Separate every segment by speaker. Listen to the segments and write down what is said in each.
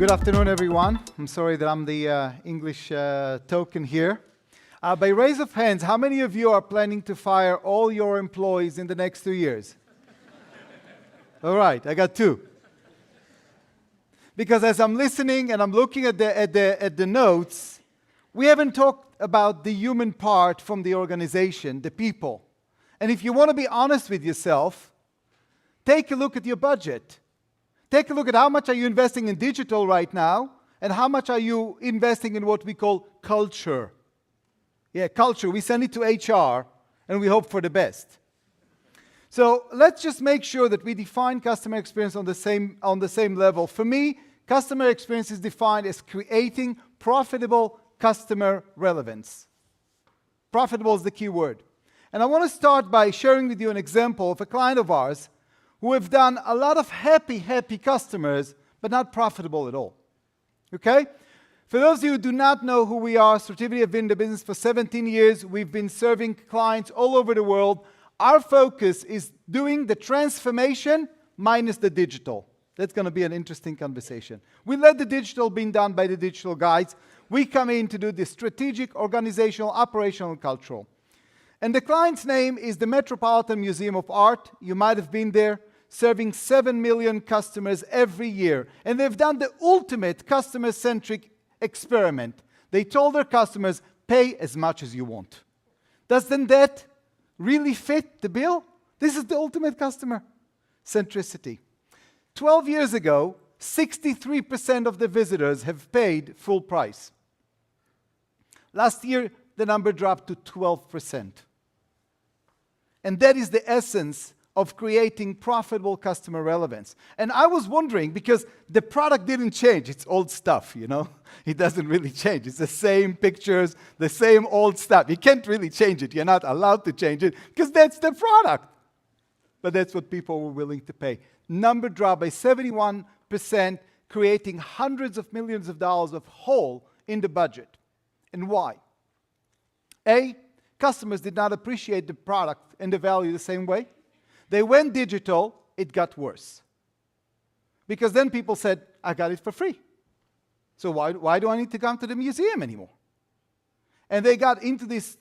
Speaker 1: Good afternoon, everyone. I'm sorry that I'm the English token here. By raise of hands, how many of you are planning to fire all your employees in the next 2 years? All right, I got 2. Because as I'm listening and I'm looking at the notes, we haven't talked about the human part from the organization, the people. And if you want to be honest with yourself, take a look at your budget. Take a look at how much are you investing in digital right now, and how much are you investing in what we call culture. Yeah, culture. We send it to HR, and we hope for the best. So let's just make sure that we define customer experience on the same level. For me, customer experience is defined as creating profitable customer relevance. Profitable is the key word. And I want to start by sharing with you an example of a client of ours who have done a lot of happy customers, but not profitable at all. Okay? For those of you who do not know who we are, Strativity have been in the business for 17 years. We've been serving clients all over the world. Our focus is doing the transformation minus the digital. That's going to be an interesting conversation. We let the digital being done by the digital guys. We come in to do the strategic, organizational, operational, and cultural. And the client's name is the Metropolitan Museum of Art. You might have been there, serving 7 million customers every year. And they've done the ultimate customer-centric experiment. They told their customers, pay as much as you want. Doesn't that really fit the bill? This is the ultimate customer centricity. 12 years ago, 63% of the visitors have paid full price. Last year, the number dropped to 12%. And that is the essence of creating profitable customer relevance. And I was wondering, because the product didn't change, it's old stuff, you know? It doesn't really change. It's the same pictures, the same old stuff. You can't really change it. You're not allowed to change it, because that's the product. But that's what people were willing to pay. Number dropped by 71%, creating hundreds of millions of dollars of hole in the budget. And why? A, customers did not appreciate the product and the value the same way. They went digital, it got worse. Because then people said, I got it for free. So why do I need to come to the museum anymore? And they got into this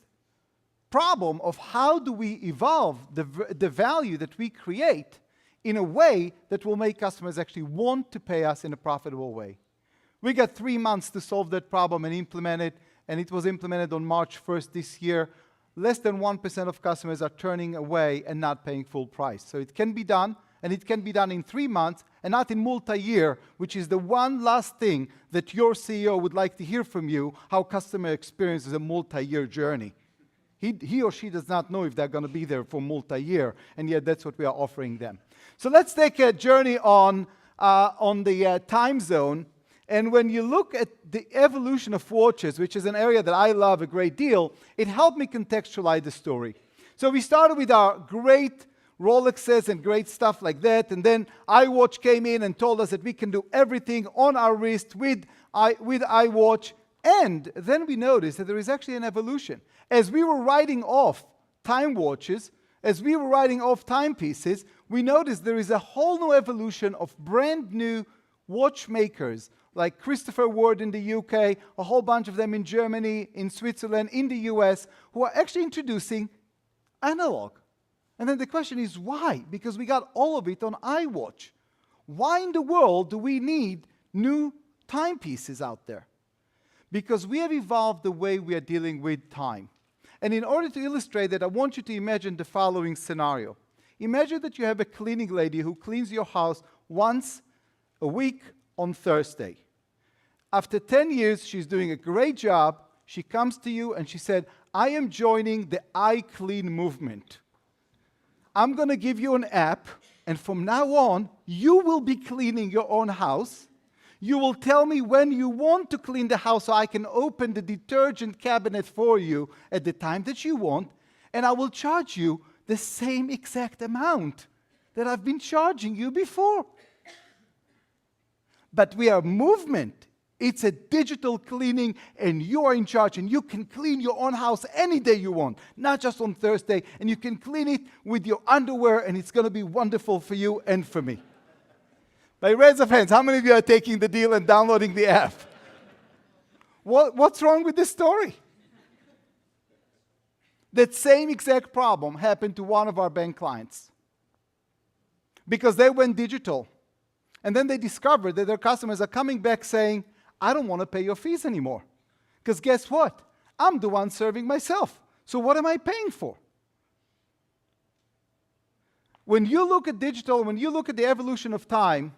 Speaker 1: problem of how do we evolve the value that we create in a way that will make customers actually want to pay us in a profitable way. We got 3 months to solve that problem and implement it, and it was implemented on March 1st this year. Less than 1% of customers are turning away and not paying full price. So it can be done, and it can be done in 3 months and not in multi-year, which is the one last thing that your CEO would like to hear from you, how customer experience is a multi-year journey. He or she does not know if they're going to be there for multi-year, and yet that's what we are offering them. So let's take a journey on the time zone. And when you look at the evolution of watches, which is an area that I love a great deal, it helped me contextualize the story. So we started with our great Rolexes and great stuff like that, and then iWatch came in and told us that we can do everything on our wrist with iWatch, and then we noticed that there is actually an evolution. As we were writing off time watches, as we were writing off timepieces, we noticed there is a whole new evolution of brand new watchmakers, like Christopher Ward in the UK, a whole bunch of them in Germany, in Switzerland, in the US, who are actually introducing analog. And then the question is why? Because we got all of it on iWatch. Why in the world do we need new timepieces out there? Because we have evolved the way we are dealing with time. And in order to illustrate that, I want you to imagine the following scenario. Imagine that you have a cleaning lady who cleans your house once a week on Thursday. After 10 years, she's doing a great job. She comes to you and she said, I am joining the iClean movement. I'm going to give you an app, and from now on, you will be cleaning your own house. You will tell me when you want to clean the house so I can open the detergent cabinet for you at the time that you want, and I will charge you the same exact amount that I've been charging you before. But we are movement. It's a digital cleaning, and you are in charge, and you can clean your own house any day you want, not just on Thursday, and you can clean it with your underwear, and it's going to be wonderful for you and for me. By raise of hands, how many of you are taking the deal and downloading the app? What's wrong with this story? That same exact problem happened to one of our bank clients. Because they went digital. And then they discovered that their customers are coming back saying, I don't want to pay your fees anymore. Because guess what? I'm the one serving myself. So what am I paying for? When you look at digital, when you look at the evolution of time,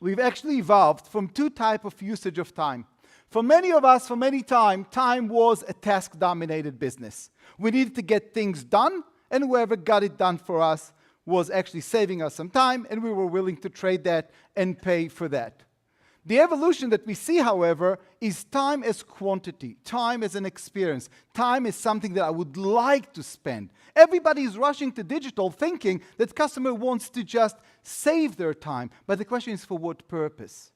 Speaker 1: we've actually evolved from two types of usage of time. For many of us, for many time was a task-dominated business. We needed to get things done, and whoever got it done for us was actually saving us some time, and we were willing to trade that and pay for that. The evolution that we see, however, is time as quantity, time as an experience. Time is something that I would like to spend. Everybody is rushing to digital thinking that customer wants to just save their time. But the question is, for what purpose?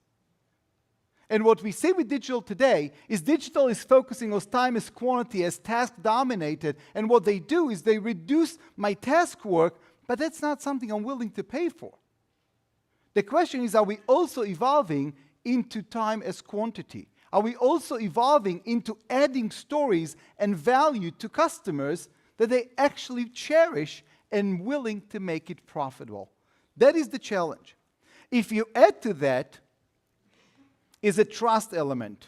Speaker 1: And what we see with digital today is digital is focusing on time as quantity, as task dominated. And what they do is they reduce my task work, but that's not something I'm willing to pay for. The question is, are we also evolving into time as quantity? Are we also evolving into adding stories and value to customers that they actually cherish and willing to make it profitable? That is the challenge. If you add to that is a trust element.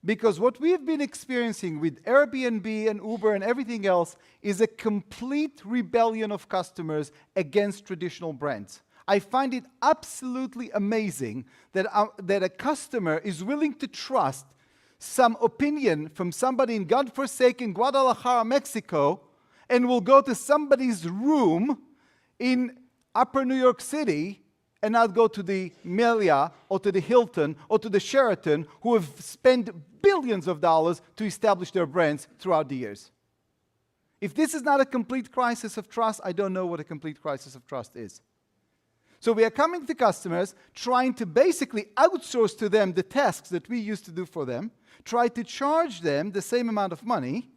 Speaker 1: Because what we've been experiencing with Airbnb and Uber and everything else is a complete rebellion of customers against traditional brands. I find it absolutely amazing that a customer is willing to trust some opinion from somebody in godforsaken Guadalajara, Mexico, and will go to somebody's room in Upper New York City and not go to the Melia or to the Hilton or to the Sheraton, who have spent billions of dollars to establish their brands throughout the years. If this is not a complete crisis of trust, I don't know what a complete crisis of trust is. So we are coming to customers, trying to basically outsource to them the tasks that we used to do for them, try to charge them the same amount of money,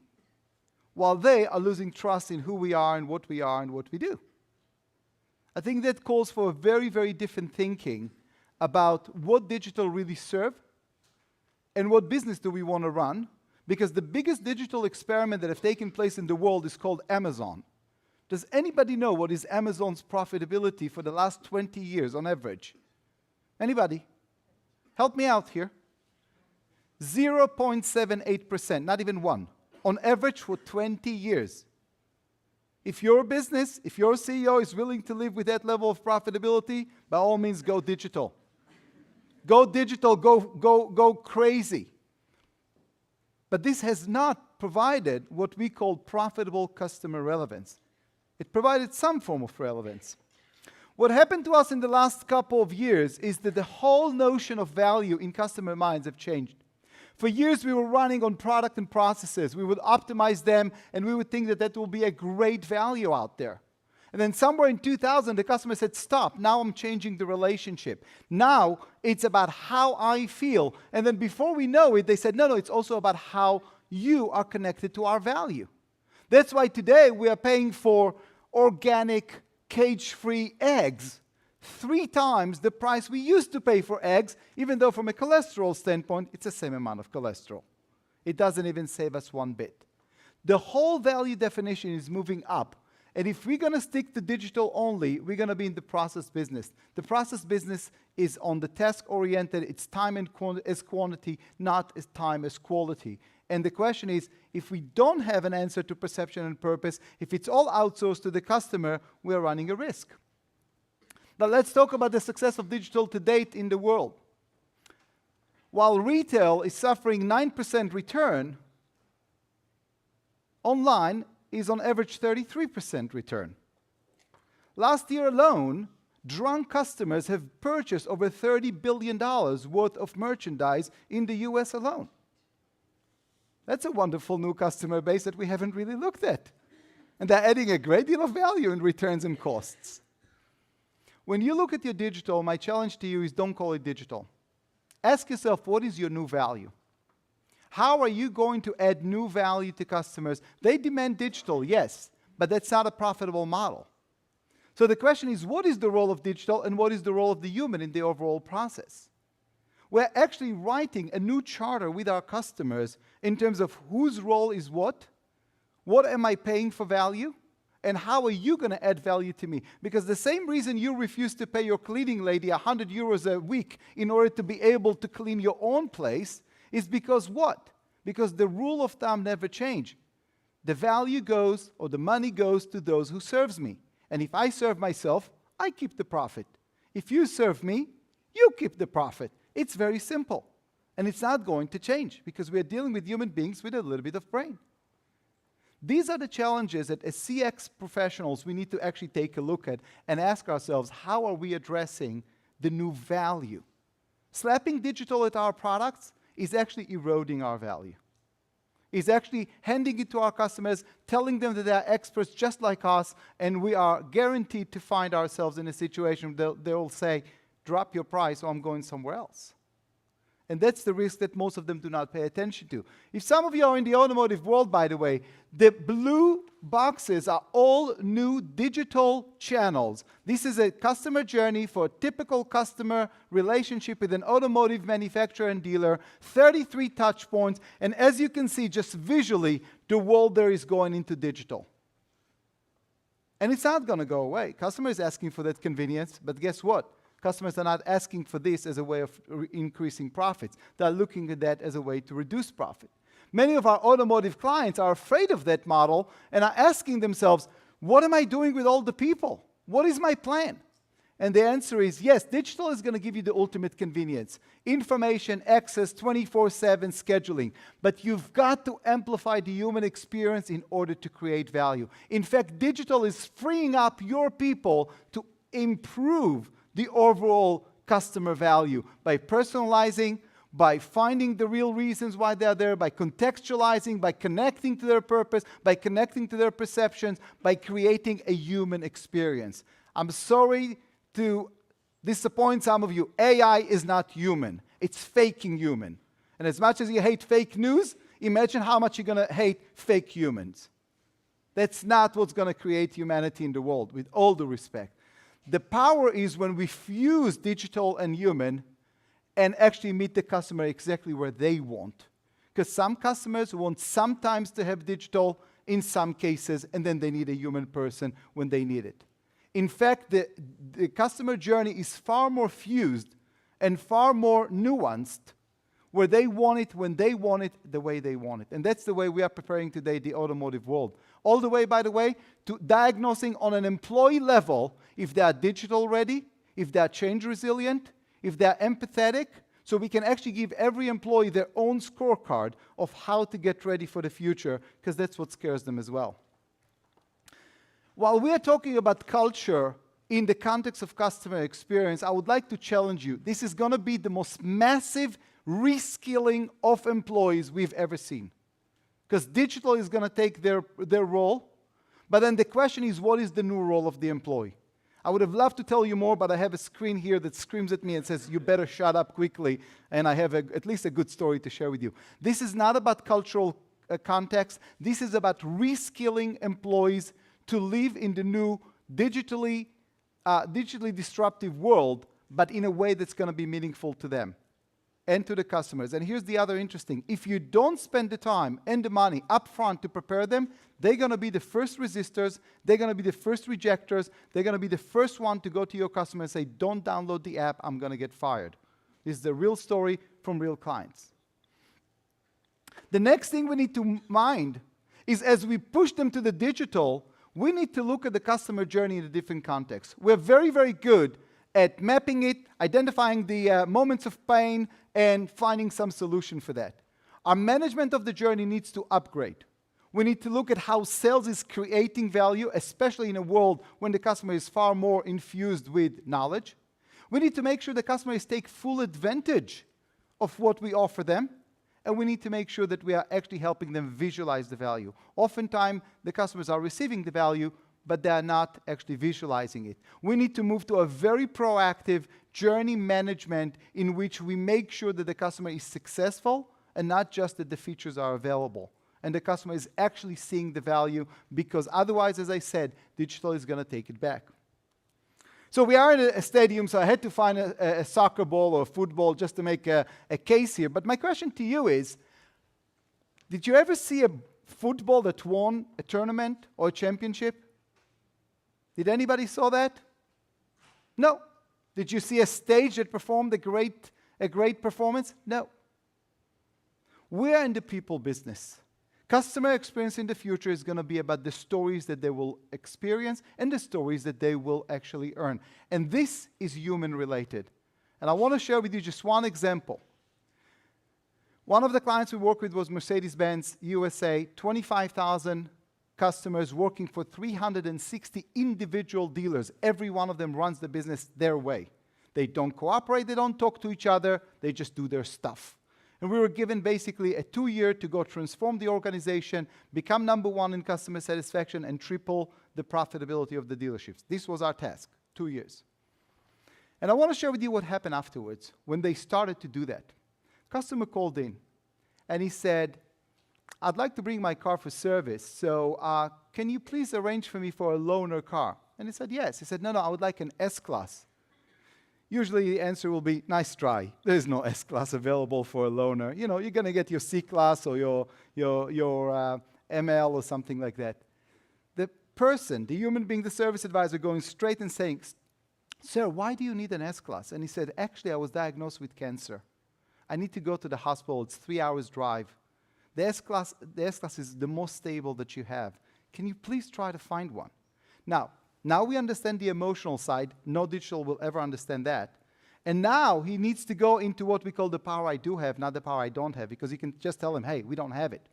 Speaker 1: while they are losing trust in who we are and what we do. I think that calls for a very, very different thinking about what digital really serve and what business do we want to run, because the biggest digital experiment that have taken place in the world is called Amazon. Does anybody know what is Amazon's profitability for the last 20 years on average? Anybody? Help me out here. 0.78%, not even one, on average for 20 years. If your business, if your CEO is willing to live with that level of profitability, by all means, go digital. Go digital, go crazy. But this has not provided what we call profitable customer relevance. It provided some form of relevance. What happened to us in the last couple of years is that the whole notion of value in customer minds have changed. For years, we were running on product and processes. We would optimize them, and we would think that that will be a great value out there. And then somewhere in 2000, the customer said, stop, now I'm changing the relationship. Now it's about how I feel. And then before we know it, they said, no, it's also about how you are connected to our value. That's why today we are paying for organic, cage-free eggs 3 times the price we used to pay for eggs, even though from a cholesterol standpoint, it's the same amount of cholesterol. It doesn't even save us one bit. The whole value definition is moving up. And if we're going to stick to digital only, we're going to be in the process business. The process business is on the task-oriented. It's time as quantity, not as time as quality. And the question is, if we don't have an answer to perception and purpose, if it's all outsourced to the customer, we're running a risk. Now let's talk about the success of digital to date in the world. While retail is suffering 9% return, online is on average 33% return. Last year alone, drunk customers have purchased over $30 billion worth of merchandise in the US alone. That's a wonderful new customer base that we haven't really looked at. And they're adding a great deal of value in returns and costs. When you look at your digital, my challenge to you is don't call it digital. Ask yourself, what is your new value? How are you going to add new value to customers? They demand digital, yes, but that's not a profitable model. So the question is, what is the role of digital and what is the role of the human in the overall process? We're actually writing a new charter with our customers in terms of whose role is what am I paying for value, and how are you going to add value to me? Because the same reason you refuse to pay your cleaning lady 100 euros a week in order to be able to clean your own place is because what? Because the rule of thumb never change. The value goes, or the money goes to those who serves me. And if I serve myself, I keep the profit. If you serve me, you keep the profit. It's very simple. And it's not going to change because we're dealing with human beings with a little bit of brain. These are the challenges that as CX professionals we need to actually take a look at and ask ourselves, how are we addressing the new value? Slapping digital at our products is actually eroding our value. It's actually handing it to our customers, telling them that they are experts just like us, and we are guaranteed to find ourselves in a situation where they'll say, drop your price or I'm going somewhere else. And that's the risk that most of them do not pay attention to. If some of you are in the automotive world, by the way, the blue boxes are all new digital channels. This is a customer journey for a typical customer relationship with an automotive manufacturer and dealer, 33 touch points, and as you can see, just visually, the world there is going into digital. And it's not going to go away. Customer is asking for that convenience, but guess what? Customers are not asking for this as a way of increasing profits. They're looking at that as a way to reduce profit. Many of our automotive clients are afraid of that model and are asking themselves, what am I doing with all the people? What is my plan? And the answer is, yes, digital is going to give you the ultimate convenience. Information, access, 24/7 scheduling. But you've got to amplify the human experience in order to create value. In fact, digital is freeing up your people to improve the overall customer value by personalizing, by finding the real reasons why they're there, by contextualizing, by connecting to their purpose, by connecting to their perceptions, by creating a human experience. I'm sorry to disappoint some of you. AI is not human. It's faking human. And as much as you hate fake news, imagine how much you're going to hate fake humans. That's not what's going to create humanity in the world, with all due respect. The power is when we fuse digital and human and actually meet the customer exactly where they want. Because some customers want sometimes to have digital in some cases, and then they need a human person when they need it. In fact, the customer journey is far more fused and far more nuanced, where they want it, when they want it, the way they want it. And that's the way we are preparing today the automotive world. All the way, by the way, to diagnosing on an employee level if they are digital ready, if they are change resilient, if they are empathetic, so we can actually give every employee their own scorecard of how to get ready for the future, because that's what scares them as well. While we are talking about culture in the context of customer experience, I would like to challenge you. This is going to be the most massive reskilling of employees we've ever seen. Because digital is going to take their role, but then the question is, what is the new role of the employee? I would have loved to tell you more, but I have a screen here that screams at me and says, you better shut up quickly, and I have at least a good story to share with you. This is not about cultural context. This is about reskilling employees to live in the new digitally disruptive world, but in a way that's going to be meaningful to them and to the customers. And here's the other interesting. If you don't spend the time and the money up front to prepare them, they're going to be the first resistors, they're going to be the first rejectors, they're going to be the first one to go to your customer and say, don't download the app, I'm going to get fired. This is the real story from real clients. The next thing we need to mind is as we push them to the digital, we need to look at the customer journey in a different context. We're very, very good at mapping it, identifying the moments of pain, and finding some solution for that. Our management of the journey needs to upgrade. We need to look at how sales is creating value, especially in a world when the customer is far more infused with knowledge. We need to make sure the customers take full advantage of what we offer them, and we need to make sure that we are actually helping them visualize the value. Oftentimes, the customers are receiving the value, but they are not actually visualizing it. We need to move to a very proactive journey management in which we make sure that the customer is successful and not just that the features are available. And the customer is actually seeing the value, because otherwise, as I said, digital is going to take it back. So we are in a stadium, so I had to find a soccer ball or a football just to make a case here. But my question to you is, did you ever see a football that won a tournament or a championship? Did anybody saw that? No. Did you see a stage that performed a great performance? No. We're in the people business. Customer experience in the future is going to be about the stories that they will experience and the stories that they will actually earn. And this is human related. And I want to share with you just one example. One of the clients we worked with was Mercedes-Benz USA, 25,000 customers working for 360 individual dealers. Every one of them runs the business their way. They don't cooperate, they don't talk to each other, they just do their stuff. And we were given basically a 2-year to go transform the organization, become number 1 in customer satisfaction, and triple the profitability of the dealerships. This was our task, 2 years. And I want to share with you what happened afterwards when they started to do that. Customer called in and he said, I'd like to bring my car for service, so can you please arrange for me for a loaner car? And he said, yes. He said, no, I would like an S-Class. Usually the answer will be, nice try. There's no S-Class available for a loaner. You know, you're going to get your C-Class or your ML or something like that. The person, the human being, the service advisor, going straight and saying, sir, why do you need an S-Class? And he said, actually, I was diagnosed with cancer. I need to go to the hospital. It's 3 hours drive. The S-Class is the most stable that you have. Can you please try to find one? Now we understand the emotional side. No digital will ever understand that. And now he needs to go into what we call the power I do have, not the power I don't have, because you can just tell him, hey, we don't have it.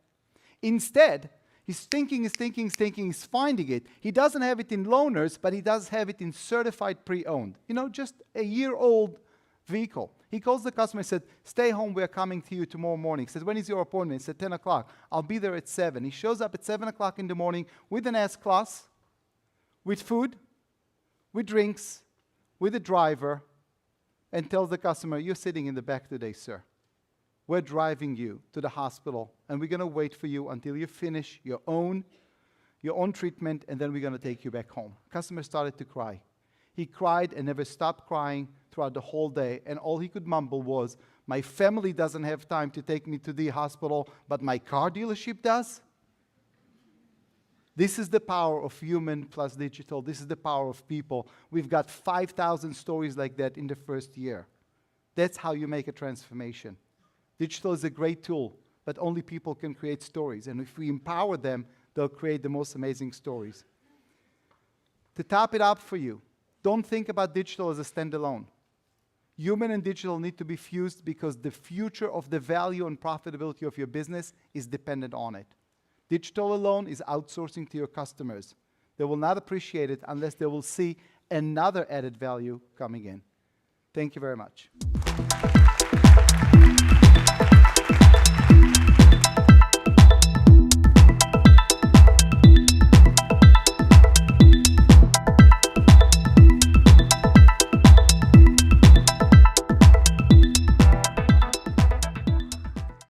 Speaker 1: Instead, he's thinking, he's finding it. He doesn't have it in loaners, but he does have it in certified pre-owned. You know, just a year-old vehicle. He calls the customer and said, stay home, we're coming to you tomorrow morning. He says, when is your appointment? He said, 10 o'clock. I'll be there at 7. He shows up at 7 o'clock in the morning with an S-Class, with food, with drinks, with a driver, and tells the customer, you're sitting in the back today, sir. We're driving you to the hospital, and we're going to wait for you until you finish your own treatment, and then we're going to take you back home. Customer started to cry. He cried and never stopped crying throughout the whole day, and all he could mumble was, my family doesn't have time to take me to the hospital, but my car dealership does? This is the power of human plus digital. This is the power of people. We've got 5,000 stories like that in the first year. That's how you make a transformation. Digital is a great tool, but only people can create stories. And if we empower them, they'll create the most amazing stories. To top it up for you, don't think about digital as a standalone. Human and digital need to be fused because the future of the value and profitability of your business is dependent on it. Digital alone is outsourcing to your customers. They will not appreciate it unless they will see another added value coming in. Thank you very much.